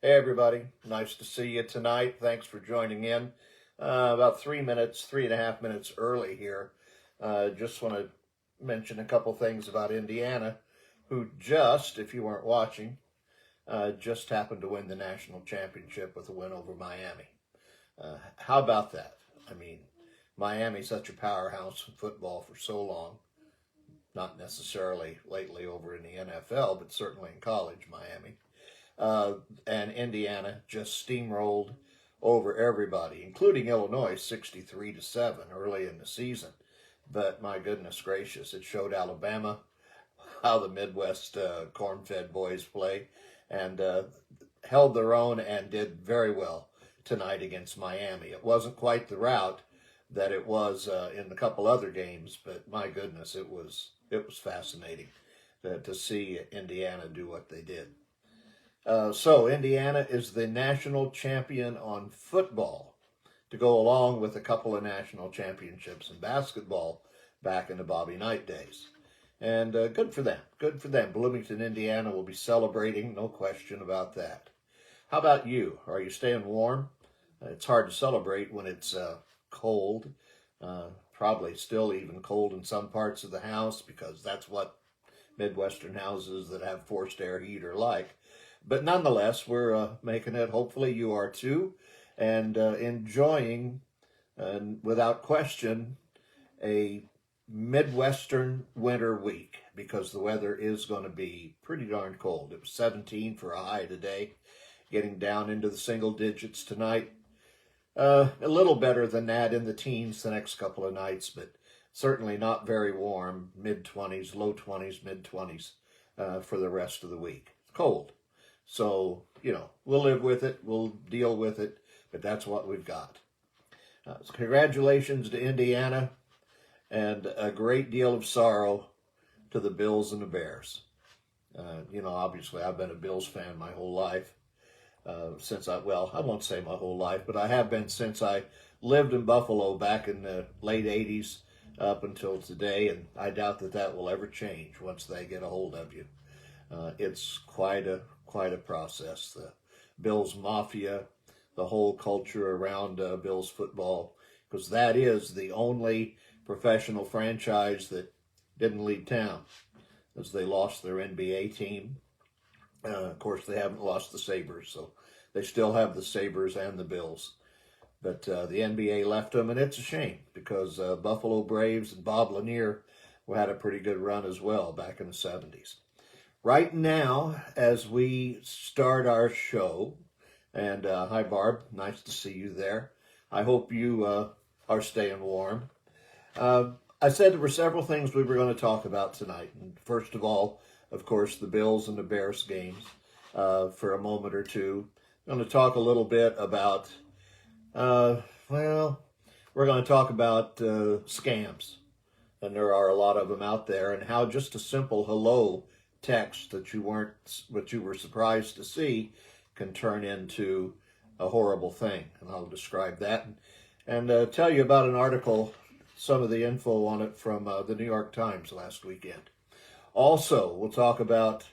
Hey everybody, nice to see you tonight. Thanks for joining in. About 3.5 minutes early here. Just want to mention a couple things about Indiana, who just, if you weren't watching, just happened to win the national championship with a win over Miami. How about that? I mean, Miami's such a powerhouse in football for so long. Not necessarily lately over in the NFL, but certainly in college, Miami. And Indiana just steamrolled over everybody, including Illinois, 63-7 early in the season. But my goodness gracious, it showed Alabama how the Midwest corn-fed boys play, and held their own and did very well tonight against Miami. It wasn't quite the rout that it was in a couple other games, but my goodness, it was fascinating to see Indiana do what they did. So Indiana is the national champion on football, to go along with a couple of national championships in basketball back in the Bobby Knight days. And good for them. Good for them. Bloomington, Indiana will be celebrating, no question about that. How about you? Are you staying warm? It's hard to celebrate when it's cold. Probably still even cold in some parts of the house, because that's what Midwestern houses that have forced air heat are like. But nonetheless, we're making it. Hopefully you are too, and enjoying, without question, a Midwestern winter week, because the weather is going to be pretty darn cold. It was 17 for a high today, getting down into the single digits tonight. A little better than that in the teens the next couple of nights, but certainly not very warm. Mid-20s, low 20s, mid-20s for the rest of the week. Cold. So, we'll live with it, we'll deal with it, but that's what we've got. So congratulations to Indiana, and a great deal of sorrow to the Bills and the Bears. Obviously I've been a Bills fan my whole life, since I won't say my whole life, but I have been since I lived in Buffalo back in the late 80s up until today, and I doubt that will ever change once they get a hold of you. It's quite a process. The Bills Mafia, the whole culture around Bills football, because that is the only professional franchise that didn't leave town, as they lost their NBA team. Of course, they haven't lost the Sabres, so they still have the Sabres and the Bills. But the NBA left them, and it's a shame, because Buffalo Braves and Bob Lanier had a pretty good run as well back in the 70s. Right now, as we start our show, and hi Barb, nice to see you there. I hope you are staying warm. I said there were several things we were going to talk about tonight. And first of all, of course, the Bills and the Bears games for a moment or two. I'm going to talk a little bit about, we're going to talk about scams. And there are a lot of them out there, and how just a simple hello text that you were surprised to see can turn into a horrible thing. And I'll describe that and tell you about an article, some of the info on it from the New York Times last weekend. Also, we'll talk about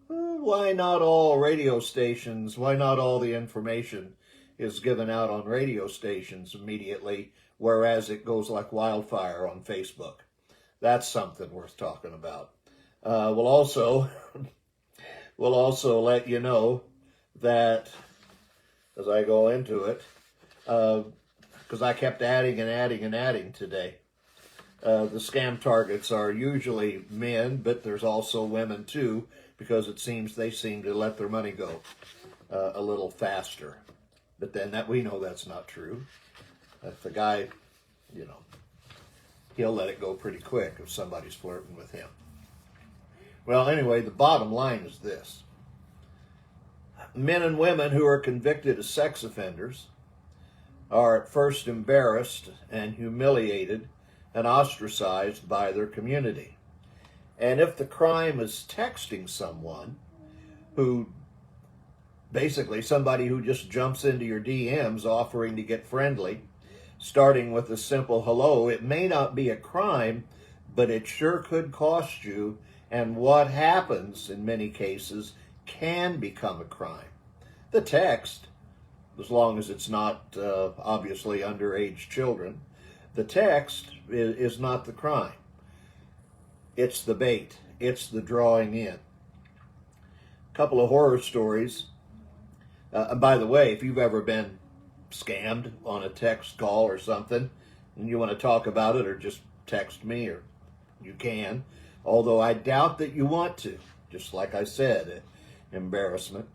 why not all radio stations, why not all the information is given out on radio stations immediately, whereas it goes like wildfire on Facebook. That's something worth talking about. We'll also let you know that, as I go into it, because I kept adding today, the scam targets are usually men, but there's also women too, because it seems they seem to let their money go a little faster. But then we know that's not true. If the guy, he'll let it go pretty quick if somebody's flirting with him. Well, anyway, the bottom line is this. Men and women who are convicted as sex offenders are at first embarrassed and humiliated and ostracized by their community. And if the crime is texting someone who, basically somebody who just jumps into your DMs offering to get friendly, starting with a simple hello, it may not be a crime, but it sure could cost you. And what happens in many cases can become a crime. The text, as long as it's not obviously underage children, the text is not the crime. It's the bait. It's the drawing in. A couple of horror stories. And by the way, if you've ever been scammed on a text call or something, and you want to talk about it, or just text me, or you can. Although I doubt that you want to. Just like I said, embarrassment.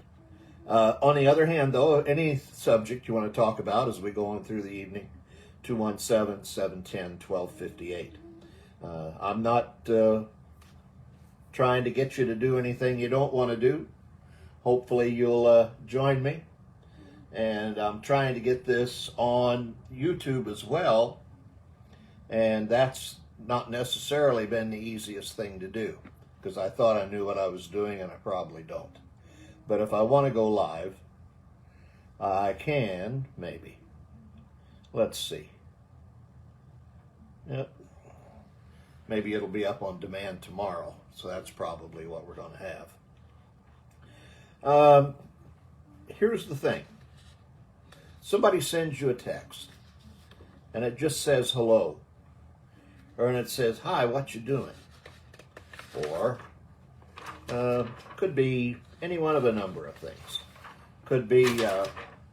On the other hand, though, any subject you want to talk about as we go on through the evening, 217-710-1258. I'm not trying to get you to do anything you don't want to do. Hopefully you'll join me. And I'm trying to get this on YouTube as well. And that's not necessarily been the easiest thing to do, because I thought I knew what I was doing, and I probably don't. But if I want to go live, I can, maybe. Let's see. Yep. Maybe it'll be up on demand tomorrow, so that's probably what we're going to have. Here's the thing. Somebody sends you a text, and it just says hello. Or and it says, hi, what you doing? Or could be any one of a number of things. Could be,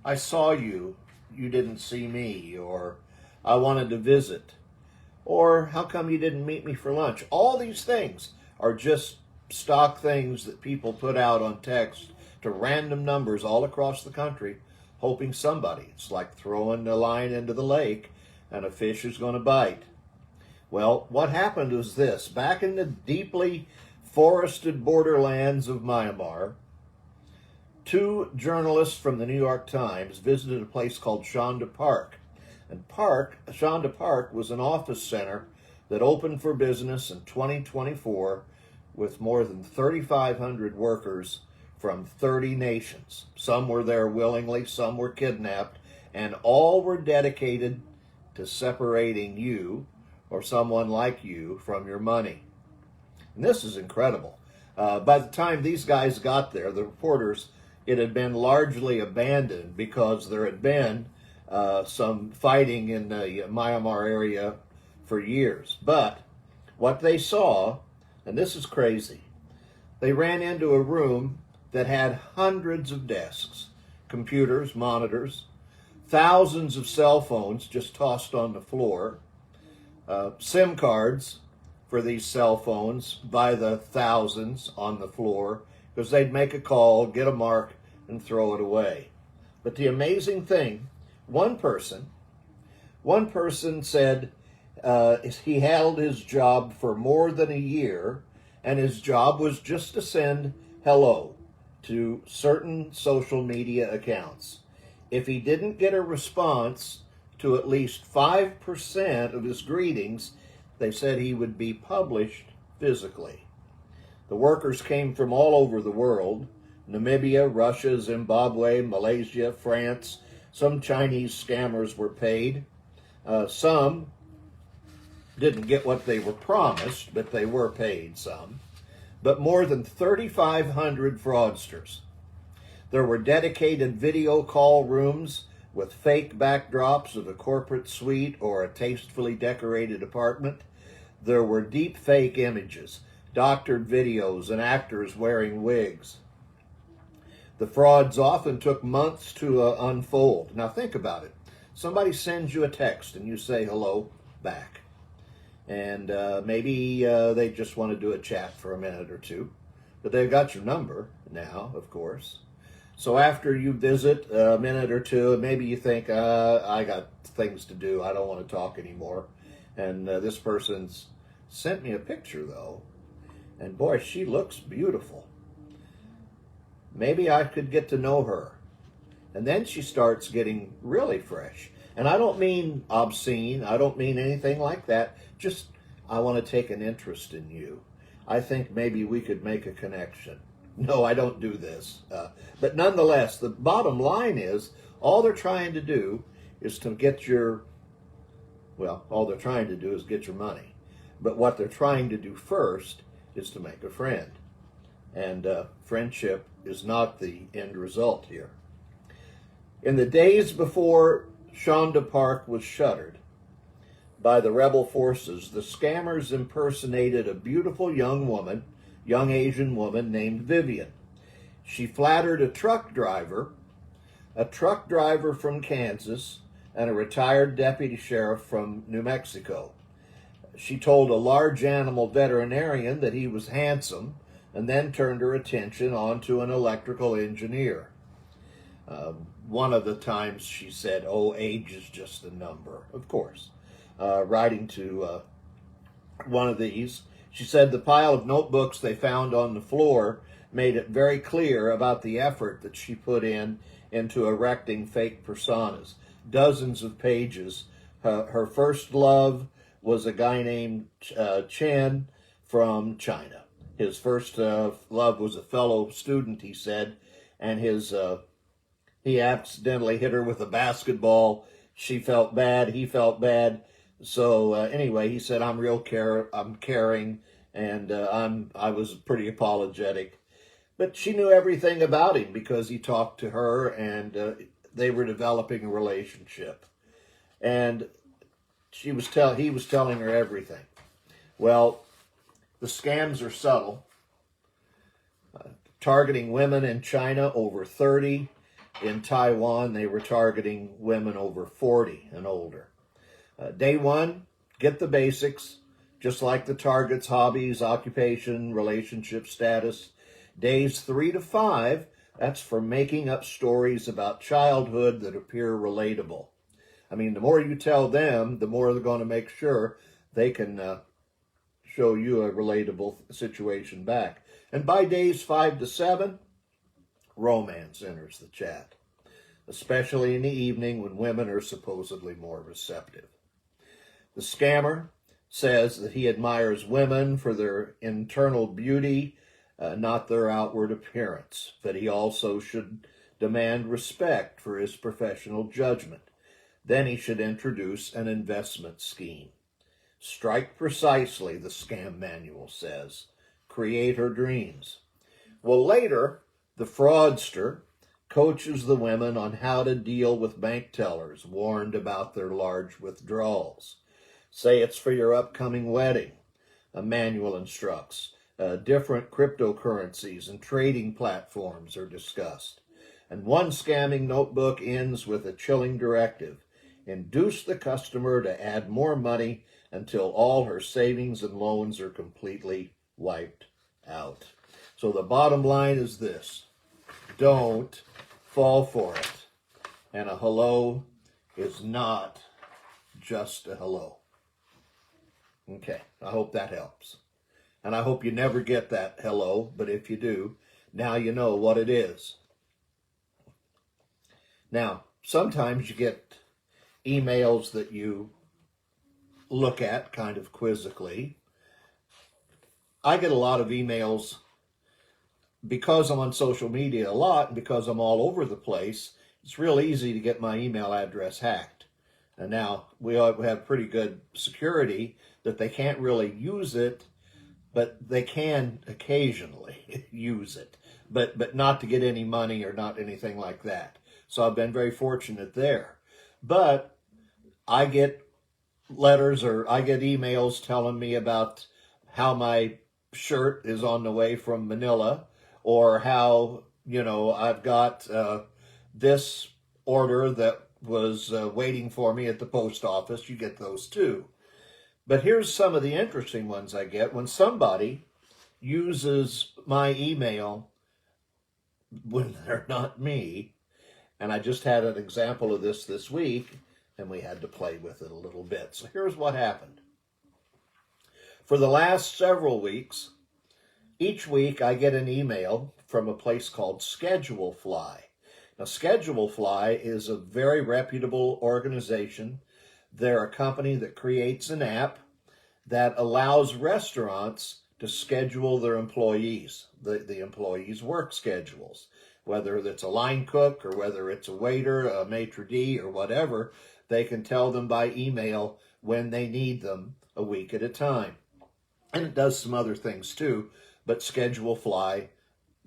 I saw you, you didn't see me, or I wanted to visit, or how come you didn't meet me for lunch? All these things are just stock things that people put out on text to random numbers all across the country, hoping somebody. It's like throwing a line into the lake and a fish is going to bite. Well, what happened was this. Back in the deeply forested borderlands of Myanmar, two journalists from the New York Times visited a place called Shonda Park. And Shonda Park was an office center that opened for business in 2024 with more than 3,500 workers from 30 nations. Some were there willingly, some were kidnapped, and all were dedicated to separating you or someone like you from your money. And this is incredible. By the time these guys got there, the reporters, it had been largely abandoned because there had been some fighting in the Myanmar area for years. But what they saw, and this is crazy, they ran into a room that had hundreds of desks, computers, monitors, thousands of cell phones just tossed on the floor, SIM cards for these cell phones by the thousands on the floor, because they'd make a call, get a mark, and throw it away. But the amazing thing, one person said he held his job for more than a year, and his job was just to send hello to certain social media accounts. If he didn't get a response to at least 5% of his greetings, they said he would be published physically. The workers came from all over the world: Namibia, Russia, Zimbabwe, Malaysia, France. Some Chinese scammers were paid. Some didn't get what they were promised, but they were paid some. But more than 3,500 fraudsters. There were dedicated video call rooms with fake backdrops of a corporate suite or a tastefully decorated apartment. There were deep fake images, doctored videos, and actors wearing wigs. The frauds often took months to unfold. Now think about it. Somebody sends you a text and you say hello back. And maybe they just want to do a chat for a minute or two. But they've got your number now, of course. So after you visit a minute or two, maybe you think, I got things to do. I don't want to talk anymore. And this person's sent me a picture, though. And boy, she looks beautiful. Maybe I could get to know her. And then she starts getting really fresh. And I don't mean obscene. I don't mean anything like that. Just, I want to take an interest in you. I think maybe we could make a connection. No, I don't do this. But nonetheless, the bottom line is, all they're trying to do is to get your, well, all they're trying to do is get your money. But what they're trying to do first is to make a friend. And friendship is not the end result here. In the days before Shonda Park was shuttered by the rebel forces, the scammers impersonated a beautiful young Asian woman named Vivian. She flattered a truck driver from Kansas, and a retired deputy sheriff from New Mexico. She told a large animal veterinarian that he was handsome, and then turned her attention onto an electrical engineer. One of the times she said, "Oh, age is just a number," of course. Writing to one of these, she said the pile of notebooks they found on the floor made it very clear about the effort that she put into erecting fake personas. Dozens of pages. Her first love was a guy named Chen from China. His first love was a fellow student, he said, and he accidentally hit her with a basketball. She felt bad. He felt bad. So anyway, he said, I'm caring, and I was pretty apologetic. But she knew everything about him because he talked to her, and they were developing a relationship. And he was telling her everything. Well, the scams are subtle. Targeting women in China over 30. In Taiwan, they were targeting women over 40 and older. Day one, get the basics, just like the target's hobbies, occupation, relationship status. Days 3 to 5, that's for making up stories about childhood that appear relatable. I mean, the more you tell them, the more they're going to make sure they can show you a relatable situation back. And by days 5 to 7, romance enters the chat, especially in the evening when women are supposedly more receptive. The scammer says that he admires women for their internal beauty, not their outward appearance, but he also should demand respect for his professional judgment. Then he should introduce an investment scheme. Strike precisely, the scam manual says. Create her dreams. Well, later, the fraudster coaches the women on how to deal with bank tellers warned about their large withdrawals. Say it's for your upcoming wedding. A manual instructs. Different cryptocurrencies and trading platforms are discussed. And one scamming notebook ends with a chilling directive. Induce the customer to add more money until all her savings and loans are completely wiped out. So the bottom line is this: don't fall for it. And a hello is not just a hello. Okay, I hope that helps. And I hope you never get that hello, but if you do, now you know what it is. Now, sometimes you get emails that you look at kind of quizzically. I get a lot of emails because I'm on social media a lot, and because I'm all over the place. It's real easy to get my email address hacked. And now we have pretty good security that they can't really use it, but they can occasionally use it, but not to get any money or not anything like that. So I've been very fortunate there. But I get letters or I get emails telling me about how my shirt is on the way from Manila, or how, I've got this order that was waiting for me at the post office. You get those too. But here's some of the interesting ones I get. When somebody uses my email when they're not me, and I just had an example of this week, and we had to play with it a little bit. So here's what happened. For the last several weeks, each week I get an email from a place called Schedulefly. Now, Schedulefly is a very reputable organization. They're a company that creates an app that allows restaurants to schedule their employees, the employees' work schedules, whether it's a line cook or whether it's a waiter, a maitre d', or whatever. They can tell them by email when they need them a week at a time. And it does some other things too, but Schedulefly,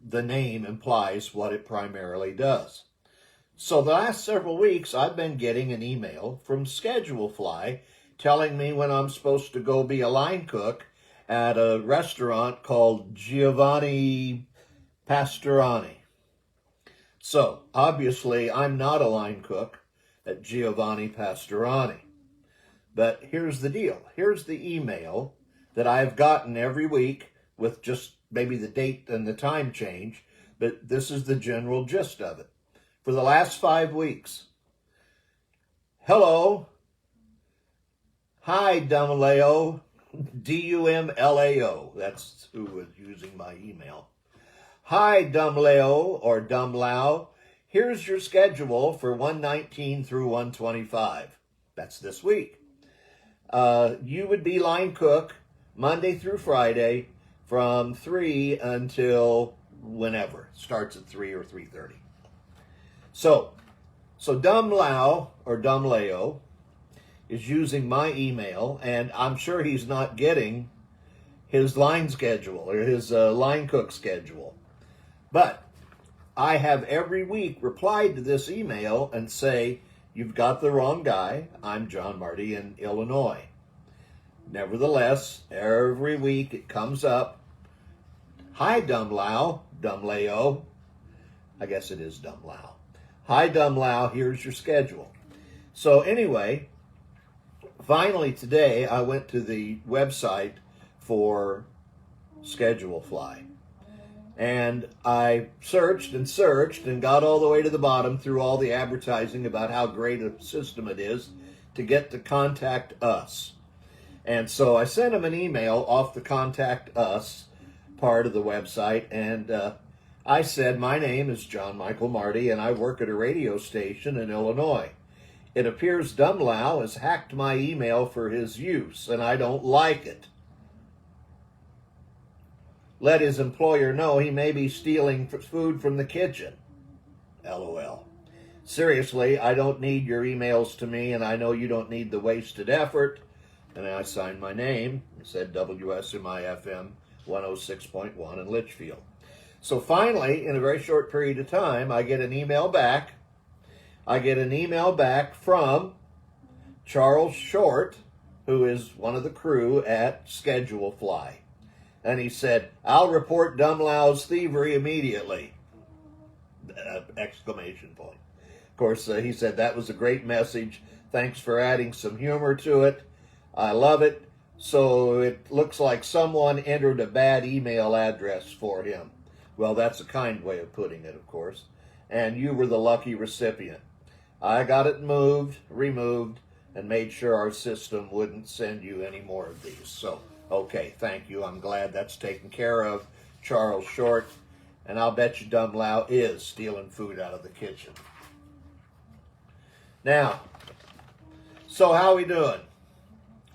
the name implies what it primarily does. So the last several weeks, I've been getting an email from Schedule Fly telling me when I'm supposed to go be a line cook at a restaurant called Giovanni Pastorani. So, obviously, I'm not a line cook at Giovanni Pastorani. But here's the deal. Here's the email that I've gotten every week with just maybe the date and the time change, but this is the general gist of it. For the last 5 weeks. Hello. Hi, Dumlao. Dumlao. That's who was using my email. Hi, Dumlao or Dumlao. Here's your schedule for 119 through 125. That's this week. You would be line cook Monday through Friday from 3 until whenever. Starts at 3 or 3:30. So Dumlao or Dumlao is using my email, and I'm sure he's not getting his line schedule or his line cook schedule. But I have every week replied to this email and say, you've got the wrong guy. I'm John Marty in Illinois. Nevertheless, every week it comes up. Hi, Dumlao. Dumlao. I guess it is Dumlao. Hi, Dumlao. Here's your schedule. So anyway, finally today I went to the website for Schedule Fly. And I searched and got all the way to the bottom through all the advertising about how great a system it is to get to contact us. And so I sent him an email off the contact us part of the website, and I said, my name is John Michael Marty, and I work at a radio station in Illinois. It appears Dumlao has hacked my email for his use, and I don't like it. Let his employer know he may be stealing food from the kitchen. LOL. Seriously, I don't need your emails to me, and I know you don't need the wasted effort. And I signed my name and said WSMI-FM 106.1 in Litchfield. So finally, in a very short period of time, I get an email back. I get an email back from Charles Short, who is one of the crew at Schedule Fly. And he said, I'll report Dumlao's thievery immediately. Exclamation point. Of course, he said that was a great message. Thanks for adding some humor to it. I love it. So it looks like someone entered a bad email address for him. Well, that's a kind way of putting it, of course. And you were the lucky recipient. I got it removed, and made sure our system wouldn't send you any more of these. So, okay, thank you. I'm glad that's taken care of, Charles Short. And I'll bet you Dumlao is stealing food out of the kitchen. Now, so how we doing?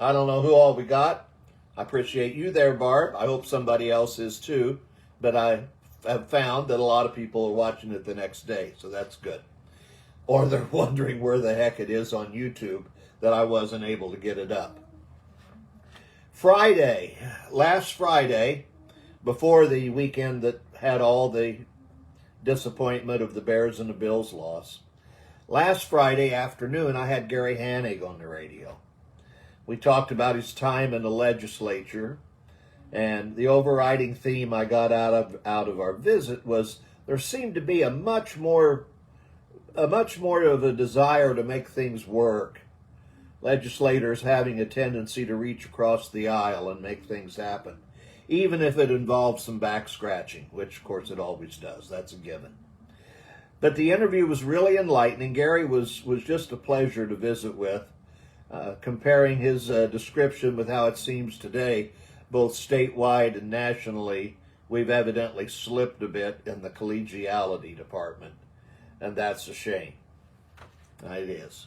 I don't know who all we got. I appreciate you there, Barb. I hope somebody else is too. But I have found that a lot of people are watching it the next day, so that's good. Or they're wondering where the heck it is on YouTube that I wasn't able to get it up. Last Friday, before the weekend that had all the disappointment of the Bears and the Bills loss, last Friday afternoon I had Gary Hanig on the radio. We talked about his time in the legislature, and the overriding theme I got out of our visit was there seemed to be a much more of a desire to make things work. Legislators having a tendency to reach across the aisle and make things happen, even if it involves some back scratching, which of course it always does. That's a given. But the interview was really enlightening. Gary was just a pleasure to visit with. Comparing his description with how it seems today, both statewide and nationally, we've evidently slipped a bit in the collegiality department, and that's a shame. It is.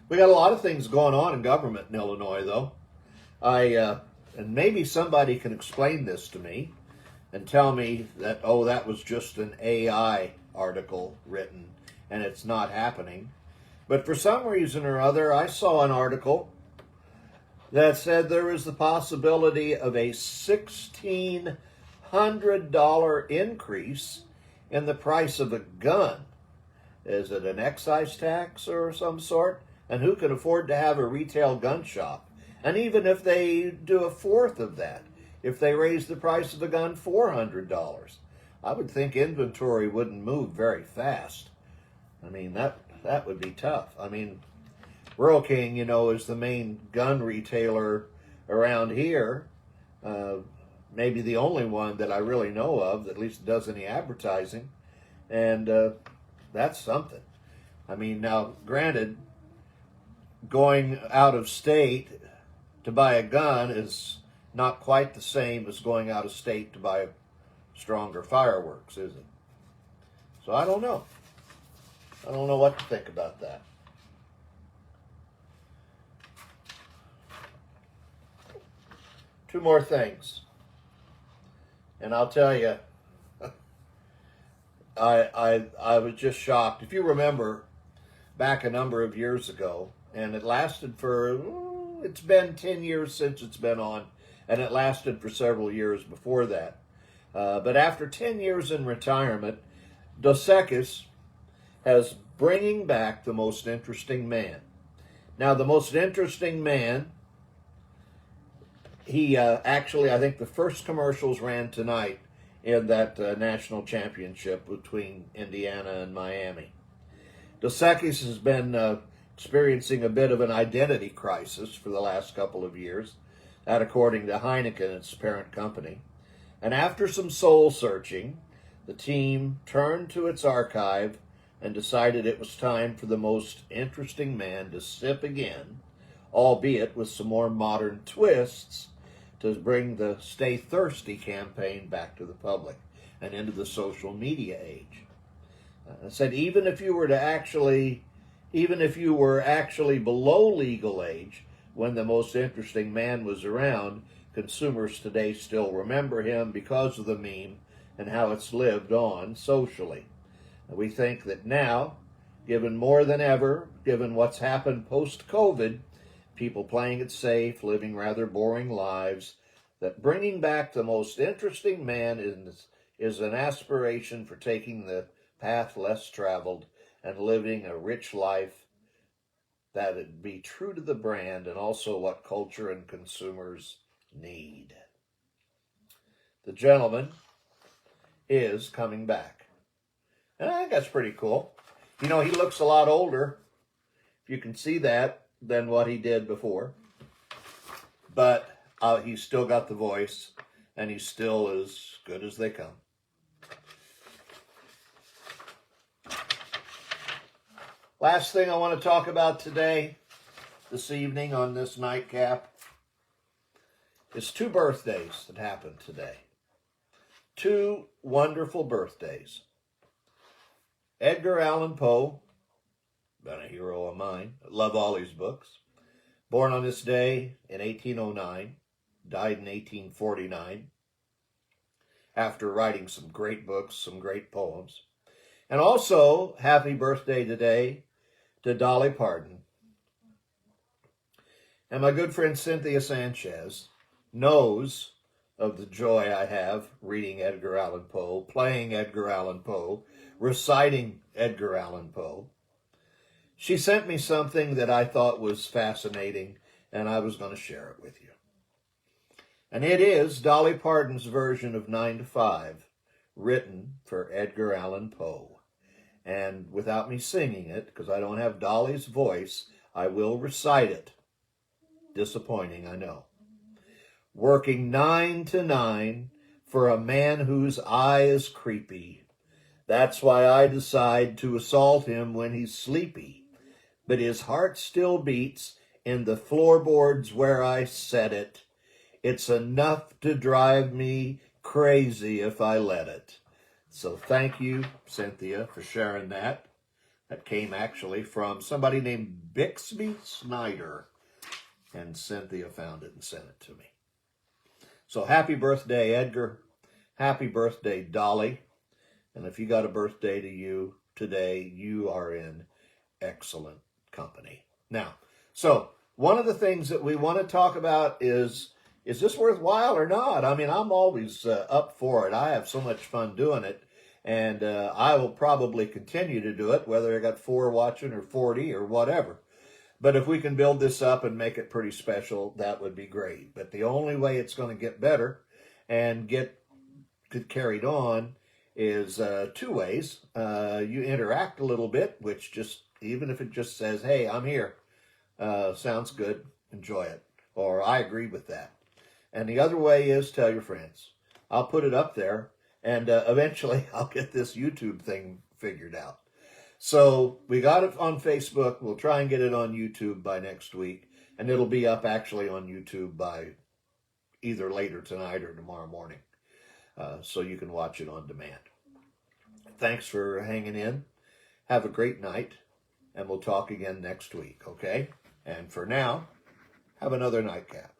We got a lot of things going on in government in Illinois, though. And maybe somebody can explain this to me and tell me that, oh, that was just an AI article written and it's not happening. But for some reason or other, I saw an article that said there was the possibility of a $1,600 increase in the price of a gun. Is it an excise tax or some sort? And who can afford to have a retail gun shop? And even if they do a fourth of that, if they raise the price of the gun $400, I would think inventory wouldn't move very fast. I mean, that would be tough. I mean, Rural King, you know, is the main gun retailer around here. Maybe the only one that I really know of that at least does any advertising. And that's something. I mean, now, granted, going out of state to buy a gun is not quite the same as going out of state to buy stronger fireworks, is it? So I don't know. I don't know what to think about that. Two more things. And I'll tell you, I was just shocked. If you remember, back a number of years ago, and it lasted for, it's been 10 years since it's been on, and it lasted for several years before that. But after 10 years in retirement, Dos Equis has bringing back the most interesting man. Now, the most interesting man, he actually, I think the first commercials ran tonight in that national championship between Indiana and Miami. Dos Equis has been experiencing a bit of an identity crisis for the last couple of years, that according to Heineken, its parent company. And after some soul searching, the team turned to its archive and decided it was time for the most interesting man to sip again, albeit with some more modern twists to bring the Stay Thirsty campaign back to the public and into the social media age. I said, even if you were actually below legal age when the most interesting man was around, consumers today still remember him because of the meme and how it's lived on socially. We think that now, given more than ever, given what's happened post-COVID, people playing it safe, living rather boring lives, that bringing back the most interesting man is an aspiration for taking the path less traveled and living a rich life that would be true to the brand and also what culture and consumers need. The gentleman is coming back. And I think that's pretty cool. You know, he looks a lot older, if you can see that, than what he did before. But he's still got the voice, and he's still as good as they come. Last thing I want to talk about today, this evening on this nightcap, is two birthdays that happened today. Two wonderful birthdays. Edgar Allan Poe, been a hero of mine, love all his books. Born on this day in 1809, died in 1849, after writing some great books, some great poems. And also, happy birthday today to Dolly Parton. And my good friend Cynthia Sanchez knows of the joy I have reading Edgar Allan Poe, playing Edgar Allan Poe, reciting Edgar Allan Poe. She sent me something that I thought was fascinating, and I was going to share it with you. And it is Dolly Parton's version of 9 to 5, written for Edgar Allan Poe. And without me singing it, because I don't have Dolly's voice, I will recite it. Disappointing, I know. Working 9 to 9 for a man whose eye is creepy. That's why I decide to assault him when he's sleepy. But his heart still beats in the floorboards where I set it. It's enough to drive me crazy if I let it. So thank you, Cynthia, for sharing that. That came actually from somebody named Bixby Snyder. And Cynthia found it and sent it to me. So happy birthday, Edgar. Happy birthday, Dolly. And if you got a birthday to you today, you are in excellent company. Now, so one of the things that we want to talk about is this worthwhile or not? I mean, I'm always up for it. I have so much fun doing it. And I will probably continue to do it, whether I got 4 watching or 40 or whatever. But if we can build this up and make it pretty special, that would be great. But the only way it's going to get better and get carried on is 2 ways. You interact a little bit, which just, even if it just says, hey, I'm here, sounds good, enjoy it, or I agree with that. And the other way is tell your friends. I'll put it up there, and eventually I'll get this YouTube thing figured out. So we got it on Facebook. We'll try and get it on YouTube by next week, and it'll be up actually on YouTube by either later tonight or tomorrow morning. So you can watch it on demand. Thanks for hanging in. Have a great night, and we'll talk again next week, okay? And for now, have another nightcap.